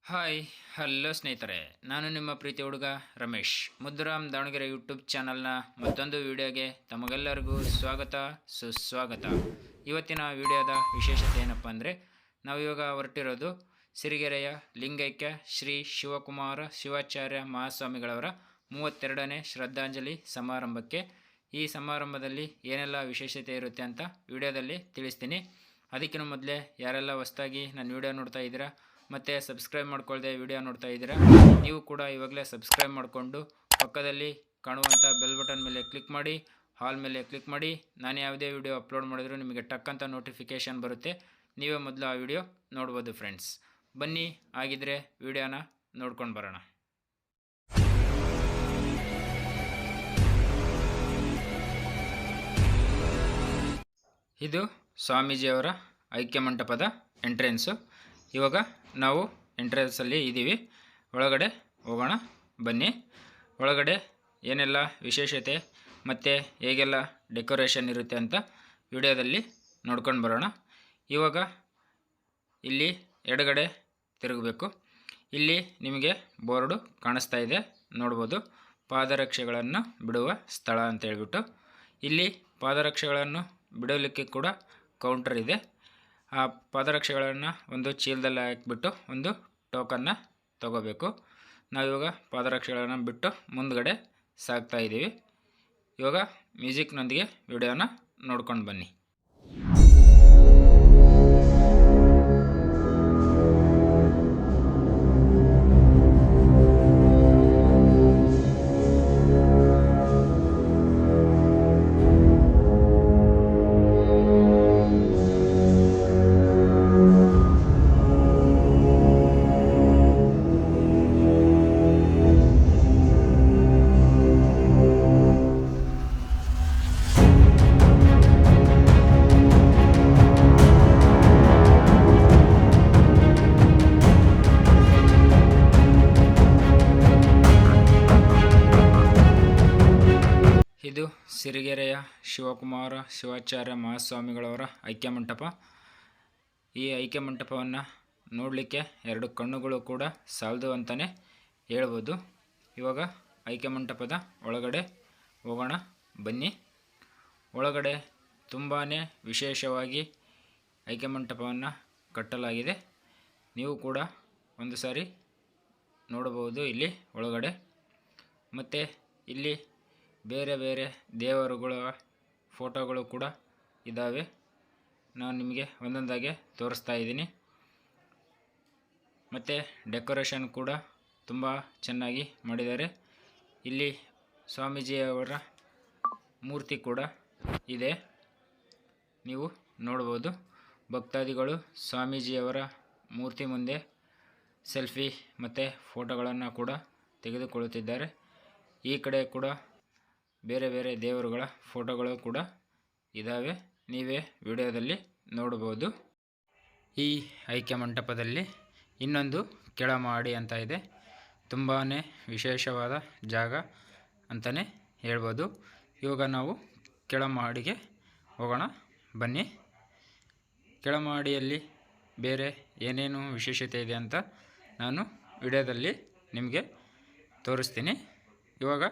Hi hello ಸ್ನೇಹಿತರೆ, ನಾನು ನಿಮ್ಮ ಪ್ರೀತಿ ಹುಡುಗ ರಮೇಶ್. ಮುದ್ದುರಾಮ್ ದಾವಣಗೆರೆ ಯೂಟ್ಯೂಬ್ ಚಾನಲ್ನ ಮತ್ತೊಂದು ವಿಡಿಯೋಗೆ ತಮಗೆಲ್ಲರಿಗೂ ಸ್ವಾಗತ ಸುಸ್ವಾಗತ. ಇವತ್ತಿನ ವಿಡಿಯೋದ ವಿಶೇಷತೆ ಏನಪ್ಪ ಅಂದರೆ, ನಾವಿವಾಗ ಹೊರಟಿರೋದು ಸಿರಿಗೆರೆಯ ಲಿಂಗೈಕ್ಯ ಶ್ರೀ ಶಿವಕುಮಾರ ಶಿವಾಚಾರ್ಯ ಮಹಾಸ್ವಾಮಿಗಳವರ 32ನೇ ಶ್ರದ್ಧಾಂಜಲಿ ಸಮಾರಂಭಕ್ಕೆ. ಈ ಸಮಾರಂಭದಲ್ಲಿ ಏನೆಲ್ಲ ವಿಶೇಷತೆ ಇರುತ್ತೆ ಅಂತ ವಿಡಿಯೋದಲ್ಲಿ ತಿಳಿಸ್ತೀನಿ. ಅದಕ್ಕಿಂತ ಮೊದಲೇ ಯಾರೆಲ್ಲ ಹೊಸದಾಗಿ ನನ್ನ ವಿಡಿಯೋ ನೋಡ್ತಾ ಇದ್ದೀರಾ ಮತ್ತು ಸಬ್ಸ್ಕ್ರೈಬ್ ಮಾಡ್ಕೊಳ್ಳದೆ ವಿಡಿಯೋ ನೋಡ್ತಾ ಇದ್ದೀರಾ, ನೀವು ಕೂಡ ಇವಾಗಲೇ ಸಬ್ಸ್ಕ್ರೈಬ್ ಮಾಡಿಕೊಂಡು ಪಕ್ಕದಲ್ಲಿ ಕಾಣುವಂಥ ಬೆಲ್ ಬಟನ್ ಮೇಲೆ ಕ್ಲಿಕ್ ಮಾಡಿ, ಹಾಲ್ ಮೇಲೆ ಕ್ಲಿಕ್ ಮಾಡಿ. ನಾನು ಯಾವುದೇ ವಿಡಿಯೋ ಅಪ್ಲೋಡ್ ಮಾಡಿದ್ರು ನಿಮಗೆ ಟಕ್ಕಂತ ನೋಟಿಫಿಕೇಷನ್ ಬರುತ್ತೆ, ನೀವೇ ಮೊದಲು ಆ ವಿಡಿಯೋ ನೋಡ್ಬೋದು ಫ್ರೆಂಡ್ಸ್. ಬನ್ನಿ, ಆಗಿದ್ರೆ ವಿಡಿಯೋನ ನೋಡ್ಕೊಂಡು ಬರೋಣ. ಇದು ಸ್ವಾಮೀಜಿಯವರ ಐಕ್ಯ ಮಂಟಪದ ಎಂಟ್ರೆನ್ಸು. ಇವಾಗ ನಾವು ಎಂಟ್ರೆನ್ಸಲ್ಲಿ ಇದ್ದೀವಿ. ಒಳಗಡೆ ಹೋಗೋಣ ಬನ್ನಿ. ಒಳಗಡೆ ಏನೆಲ್ಲ ವಿಶೇಷತೆ ಮತ್ತು ಹೇಗೆಲ್ಲ ಡೆಕೋರೇಷನ್ ಇರುತ್ತೆ ಅಂತ ವಿಡಿಯೋದಲ್ಲಿ ನೋಡ್ಕೊಂಡು ಬರೋಣ. ಇವಾಗ ಇಲ್ಲಿ ಎಡಗಡೆ ತಿರುಗಬೇಕು. ಇಲ್ಲಿ ನಿಮಗೆ ಬೋರ್ಡು ಕಾಣಿಸ್ತಾ ಇದೆ, ನೋಡ್ಬೋದು. ಪಾದರಕ್ಷೆಗಳನ್ನು ಬಿಡುವ ಸ್ಥಳ ಅಂತ ಹೇಳ್ಬಿಟ್ಟು ಇಲ್ಲಿ ಪಾದರಕ್ಷೆಗಳನ್ನು ಬಿಡಲಿಕ್ಕೆ ಕೂಡ ಕೌಂಟರ್ ಇದೆ. ಆ ಪಾದರಕ್ಷೆಗಳನ್ನು ಒಂದು ಚೀಲದಲ್ಲಿ ಹಾಕಿಬಿಟ್ಟು ಒಂದು ಟೋಕನ್ನ ತಗೋಬೇಕು. ನಾವಿವಾಗ ಪಾದರಕ್ಷೆಗಳನ್ನು ಬಿಟ್ಟು ಮುಂದ್ಗಡೆ ಸಾಗ್ತಾ ಇದ್ದೀವಿ. ಇವಾಗ ಮ್ಯೂಸಿಕ್ನೊಂದಿಗೆ ವಿಡಿಯೋನ ನೋಡ್ಕೊಂಡು ಬನ್ನಿ. ಇದು ಸಿರಿಗೆರೆಯ ಶಿವಕುಮಾರ ಶಿವಾಚಾರ್ಯ ಮಹಾಸ್ವಾಮಿಗಳವರ ಐಕ್ಯ ಮಂಟಪ. ಈ ಐಕ್ಯ ಮಂಟಪವನ್ನು ನೋಡಲಿಕ್ಕೆ ಎರಡು ಕಣ್ಣುಗಳು ಕೂಡ ಸಾಲದು ಅಂತಲೇ ಹೇಳ್ಬೋದು. ಇವಾಗ ಐಕ್ಯ ಮಂಟಪದ ಒಳಗಡೆ ಹೋಗೋಣ ಬನ್ನಿ. ಒಳಗಡೆ ತುಂಬಾ ವಿಶೇಷವಾಗಿ ಐಕ್ಯ ಮಂಟಪವನ್ನು ಕಟ್ಟಲಾಗಿದೆ. ನೀವು ಕೂಡ ಒಂದು ಸಾರಿ ನೋಡಬಹುದು ಇಲ್ಲಿ ಒಳಗಡೆ. ಮತ್ತು ಇಲ್ಲಿ ಬೇರೆ ಬೇರೆ ದೇವರುಗಳ ಫೋಟೋಗಳು ಕೂಡ ಇದ್ದಾವೆ. ನಾನು ನಿಮಗೆ ಒಂದೊಂದಾಗೆ ತೋರಿಸ್ತಾ ಇದ್ದೀನಿ. ಮತ್ತು ಡೆಕೋರೇಷನ್ ಕೂಡ ತುಂಬ ಚೆನ್ನಾಗಿ ಮಾಡಿದ್ದಾರೆ. ಇಲ್ಲಿ ಸ್ವಾಮೀಜಿಯವರ ಮೂರ್ತಿ ಕೂಡ ಇದೆ, ನೀವು ನೋಡ್ಬೋದು. ಭಕ್ತಾದಿಗಳು ಸ್ವಾಮೀಜಿಯವರ ಮೂರ್ತಿ ಮುಂದೆ ಸೆಲ್ಫಿ ಮತ್ತು ಫೋಟೋಗಳನ್ನು ಕೂಡ ತೆಗೆದುಕೊಳ್ಳುತ್ತಿದ್ದಾರೆ. ಈ ಕಡೆ ಕೂಡ ಬೇರೆ ಬೇರೆ ದೇವರುಗಳ ಫೋಟೋಗಳು ಕೂಡ ಇದ್ದಾವೆ, ನೀವೇ ವಿಡಿಯೋದಲ್ಲಿ ನೋಡ್ಬೋದು. ಈ ಐಕ್ಯ ಮಂಟಪದಲ್ಲಿ ಇನ್ನೊಂದು ಕೆಳಮಹಡಿ ಅಂತ ಇದೆ. ತುಂಬಾ ವಿಶೇಷವಾದ ಜಾಗ ಅಂತಲೇ ಹೇಳ್ಬೋದು. ಇವಾಗ ನಾವು ಕೆಳಮಹಡಿಗೆ ಹೋಗೋಣ ಬನ್ನಿ. ಕೆಳಮಹಡಿಯಲ್ಲಿ ಬೇರೆ ಏನೇನು ವಿಶೇಷತೆ ಇದೆ ಅಂತ ನಾನು ವಿಡಿಯೋದಲ್ಲಿ ನಿಮಗೆ ತೋರಿಸ್ತೀನಿ. ಇವಾಗ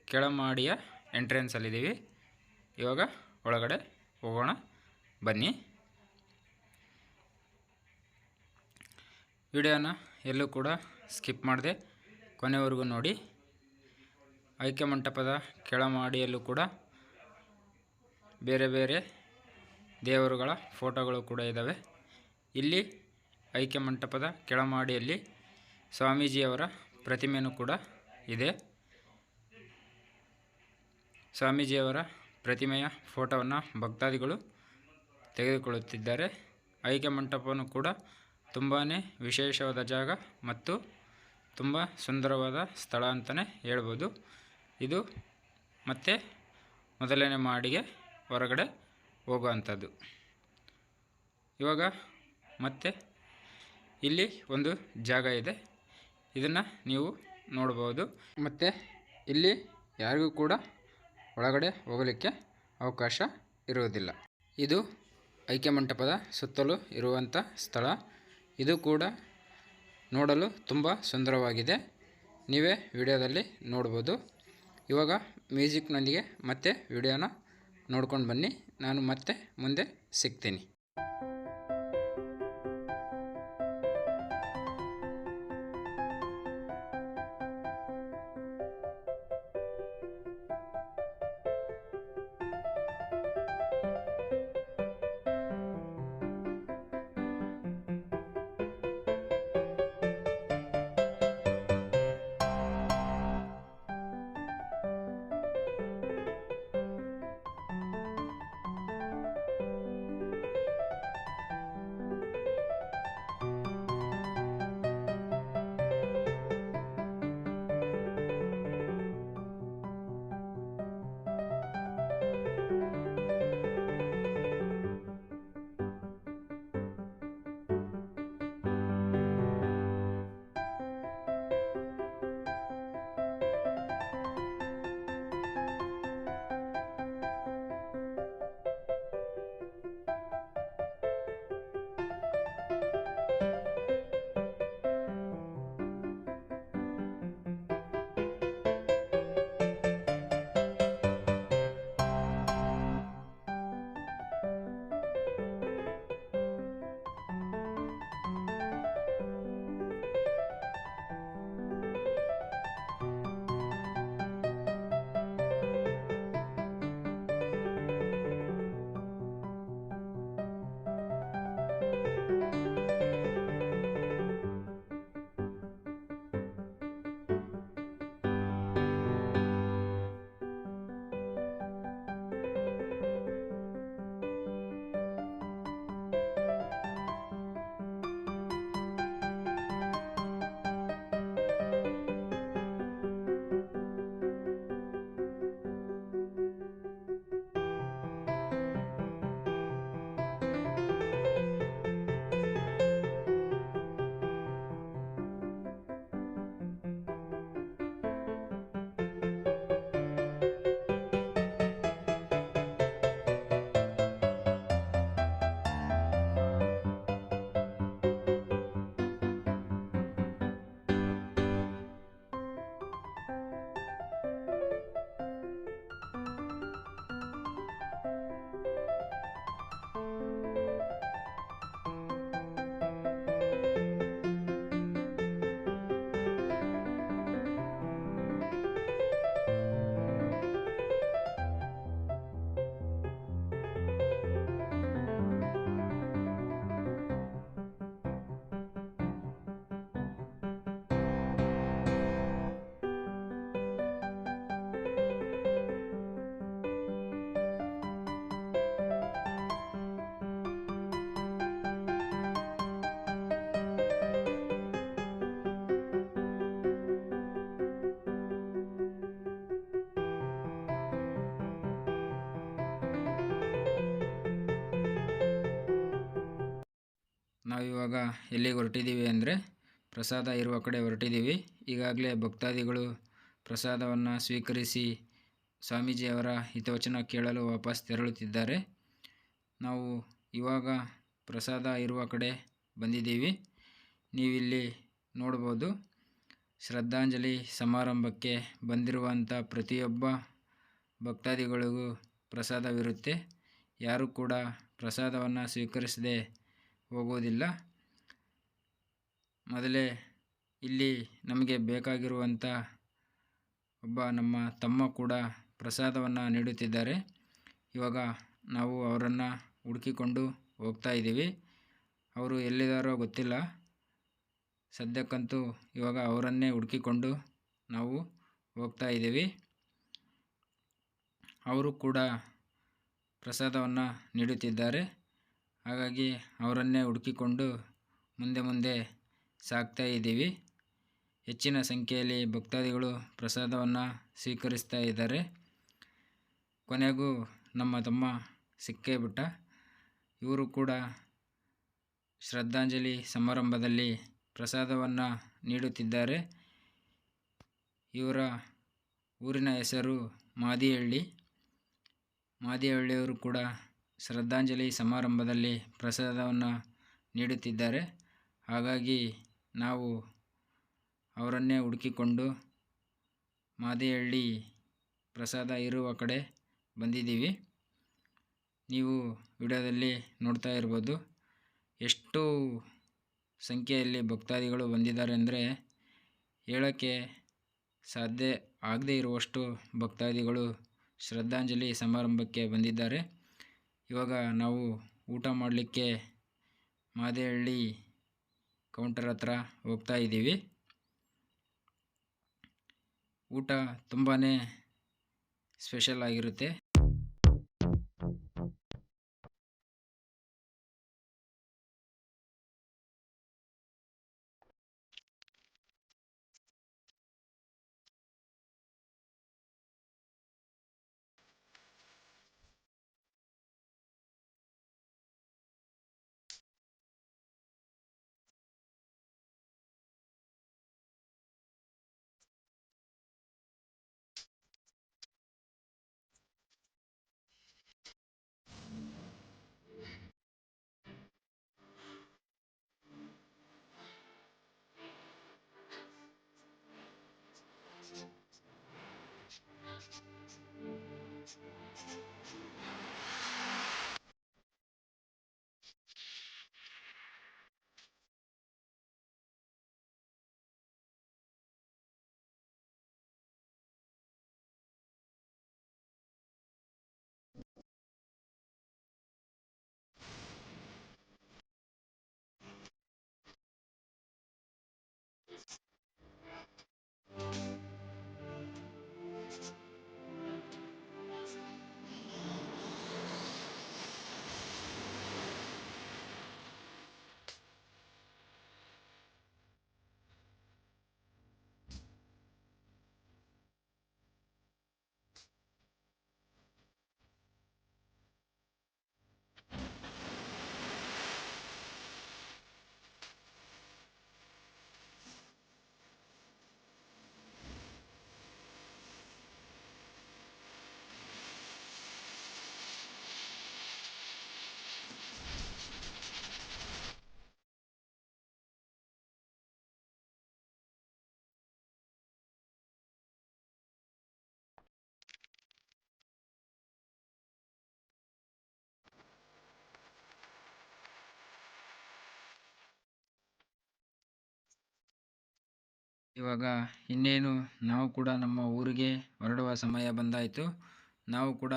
ಕೆಳಮಹಡಿಯ ಎಂಟ್ರೆನ್ಸಲ್ಲಿದ್ದೀವಿ. ಇವಾಗ ಒಳಗಡೆ ಹೋಗೋಣ ಬನ್ನಿ. ವಿಡಿಯೋನ ಎಲ್ಲೂ ಕೂಡ ಸ್ಕಿಪ್ ಮಾಡದೆ ಕೊನೆವರೆಗೂ ನೋಡಿ. ಐಕ್ಯ ಮಂಟಪದ ಕೆಳಮಹಡಿಯಲ್ಲೂ ಕೂಡ ಬೇರೆ ಬೇರೆ ದೇವರುಗಳ ಫೋಟೋಗಳು ಕೂಡ ಇದ್ದಾವೆ. ಇಲ್ಲಿ ಐಕ್ಯ ಮಂಟಪದ ಕೆಳಮಹಡಿಯಲ್ಲಿ ಸ್ವಾಮೀಜಿಯವರ ಪ್ರತಿಮೆಯೂ ಕೂಡ ಇದೆ. ಸ್ವಾಮೀಜಿಯವರ ಪ್ರತಿಮೆಯ ಫೋಟೋವನ್ನು ಭಕ್ತಾದಿಗಳು ತೆಗೆದುಕೊಳ್ಳುತ್ತಿದ್ದಾರೆ. ಐಕ್ಯ ಮಂಟಪವನ್ನು ಕೂಡ ತುಂಬಾ ವಿಶೇಷವಾದ ಜಾಗ ಮತ್ತು ತುಂಬ ಸುಂದರವಾದ ಸ್ಥಳ ಅಂತಲೇ ಹೇಳ್ಬೋದು. ಇದು ಮತ್ತೆ ಮೊದಲನೇ ಮಹಡಿಗೆ ಹೊರಗಡೆ ಹೋಗುವಂಥದ್ದು. ಇವಾಗ ಮತ್ತೆ ಇಲ್ಲಿ ಒಂದು ಜಾಗ ಇದೆ, ಇದನ್ನು ನೀವು ನೋಡ್ಬೋದು. ಮತ್ತು ಇಲ್ಲಿ ಯಾರಿಗೂ ಕೂಡ ಒಳಗಡೆ ಹೋಗಲಿಕ್ಕೆ ಅವಕಾಶ ಇರುವುದಿಲ್ಲ. ಇದು ಐಕ್ಯ ಮಂಟಪದ ಸುತ್ತಲೂ ಇರುವಂಥ ಸ್ಥಳ. ಇದು ಕೂಡ ನೋಡಲು ತುಂಬ ಸುಂದರವಾಗಿದೆ. ನೀವೇ ವಿಡಿಯೋದಲ್ಲಿ ನೋಡ್ಬೋದು. ಇವಾಗ ಮ್ಯೂಸಿಕ್ನೊಂದಿಗೆ ಮತ್ತೆ ವಿಡಿಯೋನ ನೋಡ್ಕೊಂಡು ಬನ್ನಿ. ನಾನು ಮತ್ತೆ ಮುಂದೆ ಸಿಗ್ತೀನಿ. ನಾವಿವಾಗ ಎಲ್ಲಿಗೆ ಹೊರಟಿದ್ದೀವಿ ಅಂದರೆ ಪ್ರಸಾದ ಇರುವ ಕಡೆ ಹೊರಟಿದ್ದೀವಿ. ಈಗಾಗಲೇ ಭಕ್ತಾದಿಗಳು ಪ್ರಸಾದವನ್ನು ಸ್ವೀಕರಿಸಿ ಸ್ವಾಮೀಜಿಯವರ ಹಿತವಚನ ಕೇಳಲು ವಾಪಸ್ ತೆರಳುತ್ತಿದ್ದಾರೆ. ನಾವು ಇವಾಗ ಪ್ರಸಾದ ಇರುವ ಕಡೆ ಬಂದಿದ್ದೀವಿ. ನೀವಿಲ್ಲಿ ನೋಡ್ಬೋದು, ಶ್ರದ್ಧಾಂಜಲಿ ಸಮಾರಂಭಕ್ಕೆ ಬಂದಿರುವಂಥ ಪ್ರತಿಯೊಬ್ಬ ಭಕ್ತಾದಿಗಳಿಗೂ ಪ್ರಸಾದವಿರುತ್ತೆ. ಯಾರೂ ಕೂಡ ಪ್ರಸಾದವನ್ನು ಸ್ವೀಕರಿಸದೆ ಹೋಗುವುದಿಲ್ಲ. ಮೊದಲೇ ಇಲ್ಲಿ ನಮಗೆ ಬೇಕಾಗಿರುವಂಥ ಒಬ್ಬ ನಮ್ಮ ತಮ್ಮ ಕೂಡ ಪ್ರಸಾದವನ್ನು ನೀಡುತ್ತಿದ್ದಾರೆ. ಇವಾಗ ನಾವು ಅವರನ್ನು ಹುಡುಕಿಕೊಂಡು ಹೋಗ್ತಾ ಇದ್ದೀವಿ. ಅವರು ಎಲ್ಲಿದ್ದಾರೋ ಗೊತ್ತಿಲ್ಲ. ಸದ್ಯಕ್ಕಂತೂ ಇವಾಗ ಅವರನ್ನೇ ಹುಡುಕಿಕೊಂಡು ನಾವು ಹೋಗ್ತಾ ಇದ್ದೀವಿ. ಅವರು ಕೂಡ ಪ್ರಸಾದವನ್ನು ನೀಡುತ್ತಿದ್ದಾರೆ. ಹಾಗಾಗಿ ಅವರನ್ನೇ ಹುಡುಕಿಕೊಂಡು ಮುಂದೆ ಸಾಗ್ತಾ ಇದ್ದೀವಿ. ಹೆಚ್ಚಿನ ಸಂಖ್ಯೆಯಲ್ಲಿ ಭಕ್ತಾದಿಗಳು ಪ್ರಸಾದವನ್ನು ಸ್ವೀಕರಿಸ್ತಾ ಇದ್ದಾರೆ. ಕೊನೆಗೂ ನಮ್ಮ ತಮ್ಮ ಸಿಕ್ಕೇ ಬಿಟ್ಟ. ಇವರು ಕೂಡ ಶ್ರದ್ಧಾಂಜಲಿ ಸಮಾರಂಭದಲ್ಲಿ ಪ್ರಸಾದವನ್ನು ನೀಡುತ್ತಿದ್ದಾರೆ. ಇವರ ಊರಿನ ಹೆಸರು ಮಾದಿಹಳ್ಳಿ. ಮಾದಿಹಳ್ಳಿಯವರು ಕೂಡ ಶ್ರದ್ಧಾಂಜಲಿ ಸಮಾರಂಭದಲ್ಲಿ ಪ್ರಸಾದವನ್ನು ನೀಡುತ್ತಿದ್ದಾರೆ. ಹಾಗಾಗಿ ನಾವು ಅವರನ್ನೇ ಹುಡುಕಿಕೊಂಡು ಮಾದೇಹಳ್ಳಿ ಪ್ರಸಾದ ಇರುವ ಕಡೆ ಬಂದಿದ್ದೀವಿ. ನೀವು ವಿಡಿಯೋದಲ್ಲಿ ನೋಡ್ತಾ ಇರ್ಬೋದು ಎಷ್ಟು ಸಂಖ್ಯೆಯಲ್ಲಿ ಭಕ್ತಾದಿಗಳು ಬಂದಿದ್ದಾರೆ ಅಂದರೆ ಹೇಳೋಕ್ಕೆ ಸಾಧ್ಯ ಆಗದೇ ಇರುವಷ್ಟು ಭಕ್ತಾದಿಗಳು ಶ್ರದ್ಧಾಂಜಲಿ ಸಮಾರಂಭಕ್ಕೆ ಬಂದಿದ್ದಾರೆ. ಇವಾಗ ನಾವು ಊಟ ಮಾಡಲಿಕ್ಕೆ ಮಾದೇಹಳ್ಳಿ ಕೌಂಟರ್ ಹತ್ರ ಹೋಗ್ತಾ ಇದ್ದೀವಿ. ಊಟ ತುಂಬಾ ಸ್ಪೆಷಲ್ ಆಗಿರುತ್ತೆ. ಇವಾಗ ಇನ್ನೇನು ನಾವು ಕೂಡ ನಮ್ಮ ಊರಿಗೆ ಹೊರಡುವ ಸಮಯ ಬಂದಾಯಿತು. ನಾವು ಕೂಡ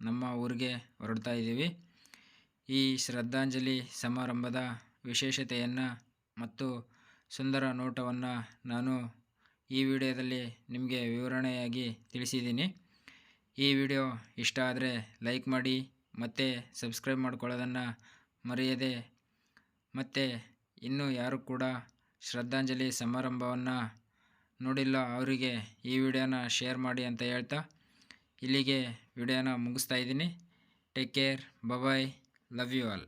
ನಮ್ಮ ಊರಿಗೆ ಹೊರಡ್ತಾ ಇದ್ದೀವಿ. ಈ ಶ್ರದ್ಧಾಂಜಲಿ ಸಮಾರಂಭದ ವಿಶೇಷತೆಯನ್ನು ಮತ್ತು ಸುಂದರ ನೋಟವನ್ನು ನಾನು ಈ ವಿಡಿಯೋದಲ್ಲಿ ನಿಮಗೆ ವಿವರಣೆಯಾಗಿ ತಿಳಿಸಿದ್ದೀನಿ. ಈ ವಿಡಿಯೋ ಇಷ್ಟ ಆದರೆ ಲೈಕ್ ಮಾಡಿ ಮತ್ತು ಸಬ್ಸ್ಕ್ರೈಬ್ ಮಾಡ್ಕೊಳ್ಳೋದನ್ನು ಮರೆಯದೆ, ಮತ್ತು ಇನ್ನೂ ಯಾರು ಕೂಡ ಶ್ರದ್ಧಾಂಜಲಿ ಸಮಾರಂಭವನ್ನು ನೋಡಿಲ್ಲ ಅವರಿಗೆ ಈ ವಿಡಿಯೋನ ಶೇರ್ ಮಾಡಿ ಅಂತ ಹೇಳ್ತಾ ಇಲ್ಲಿಗೆ ವಿಡಿಯೋನ ಮುಗಿಸ್ತಾ ಇದ್ದೀನಿ. Take care, bye, love you all.